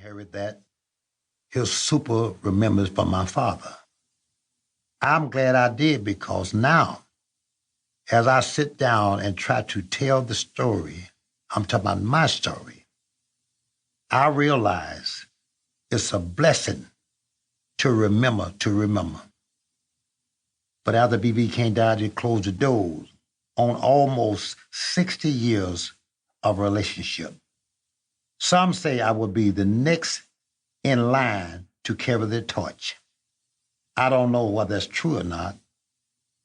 inherit that. His super remembrance from my father. I'm glad I did because now, as I sit down and try to tell the story, I'm talking about my story, I realize it's a blessing to remember. But after B.B. King died, it closed the doors on almost 60 years of relationship. Some say I will be the next in line to carry the torch. I don't know whether that's true or not,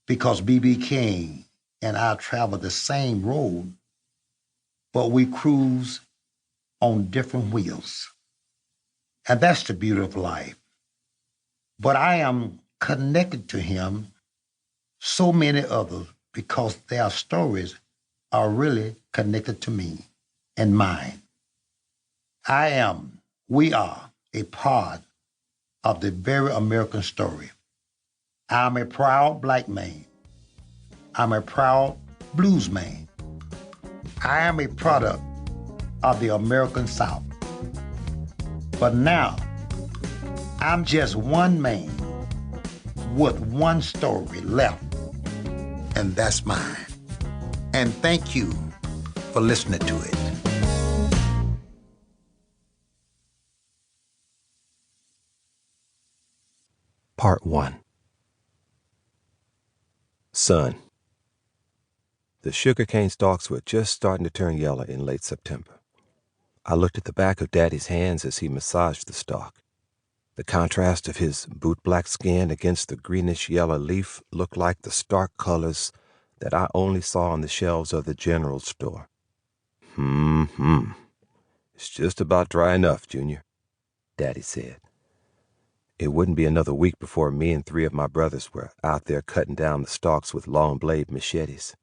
because B.B. King and I travel the same road, but we cruise on different wheels. And that's the beauty of life. But I am connected to him, so many others, because their stories are really connected to me and mine. We are a part of the very American story. I'm a proud black man. I'm a proud blues man. I am a product of the American South. But now, I'm just one man with one story left, and that's mine. And thank you for listening to it. Part 1. Son. The sugarcane stalks were just starting to turn yellow in late September. I looked at the back of Daddy's hands as he massaged the stalk. The contrast of his boot-black skin against the greenish-yellow leaf looked like the stark colors that I only saw on the shelves of the general store. It's just about dry enough, Junior, Daddy said. It wouldn't be another week before me and 3 of my brothers were out there cutting down the stalks with long-blade machetes.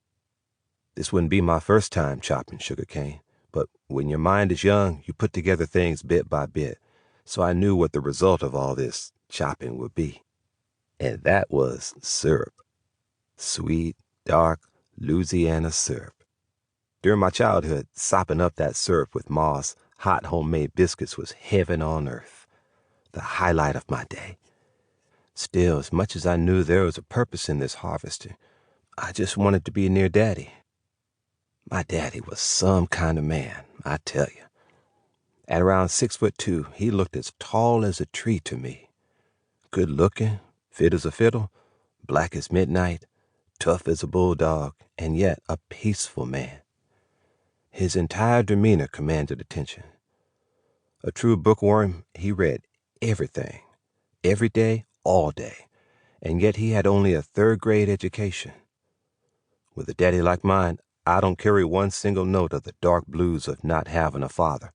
This wouldn't be my first time chopping sugarcane, but when your mind is young, you put together things bit by bit, so I knew what the result of all this chopping would be. And that was syrup. Sweet, dark Louisiana syrup. During my childhood, sopping up that syrup with Ma's hot homemade biscuits was heaven on earth, the highlight of my day. Still, as much as I knew there was a purpose in this harvesting, I just wanted to be near Daddy. My daddy was some kind of man, I tell you. At around 6'2", he looked as tall as a tree to me. Good looking, fit as a fiddle, black as midnight, tough as a bulldog, and yet a peaceful man. His entire demeanor commanded attention. A true bookworm, he read everything, every day, all day, and yet he had only a 3rd-grade education. With a daddy like mine, I don't carry one single note of the dark blues of not having a father.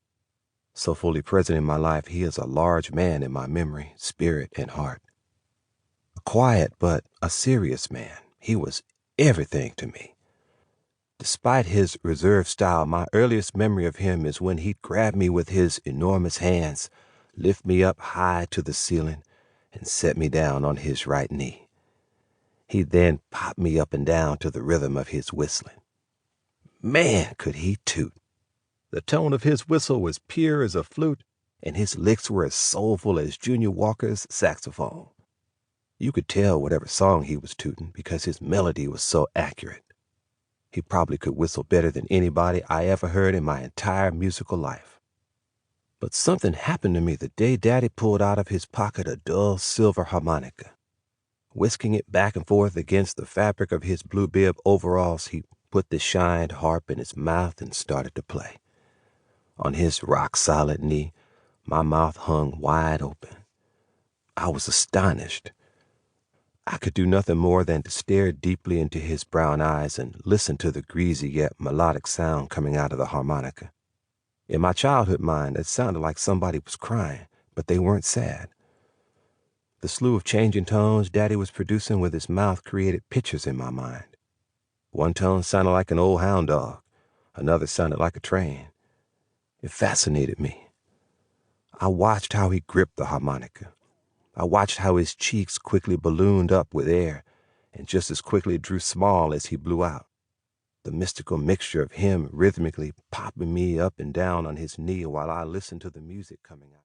So fully present in my life, he is a large man in my memory, spirit, and heart. A quiet but a serious man, he was everything to me. Despite his reserved style, my earliest memory of him is when he'd grab me with his enormous hands, lift me up high to the ceiling, and set me down on his right knee. He'd then pop me up and down to the rhythm of his whistling. Man, could he toot. The tone of his whistle was pure as a flute, and his licks were as soulful as Junior Walker's saxophone. You could tell whatever song he was tooting because his melody was so accurate. He probably could whistle better than anybody I ever heard in my entire musical life. But something happened to me the day Daddy pulled out of his pocket a dull silver harmonica. Whisking it back and forth against the fabric of his blue bib overalls, he put the shined harp in his mouth and started to play. On his rock-solid knee, my mouth hung wide open. I was astonished. I could do nothing more than to stare deeply into his brown eyes and listen to the greasy yet melodic sound coming out of the harmonica. In my childhood mind, it sounded like somebody was crying, but they weren't sad. The slew of changing tones Daddy was producing with his mouth created pictures in my mind. One tone sounded like an old hound dog. Another sounded like a train. It fascinated me. I watched how he gripped the harmonica. I watched how his cheeks quickly ballooned up with air and just as quickly drew small as he blew out. The mystical mixture of him rhythmically popping me up and down on his knee while I listened to the music coming out.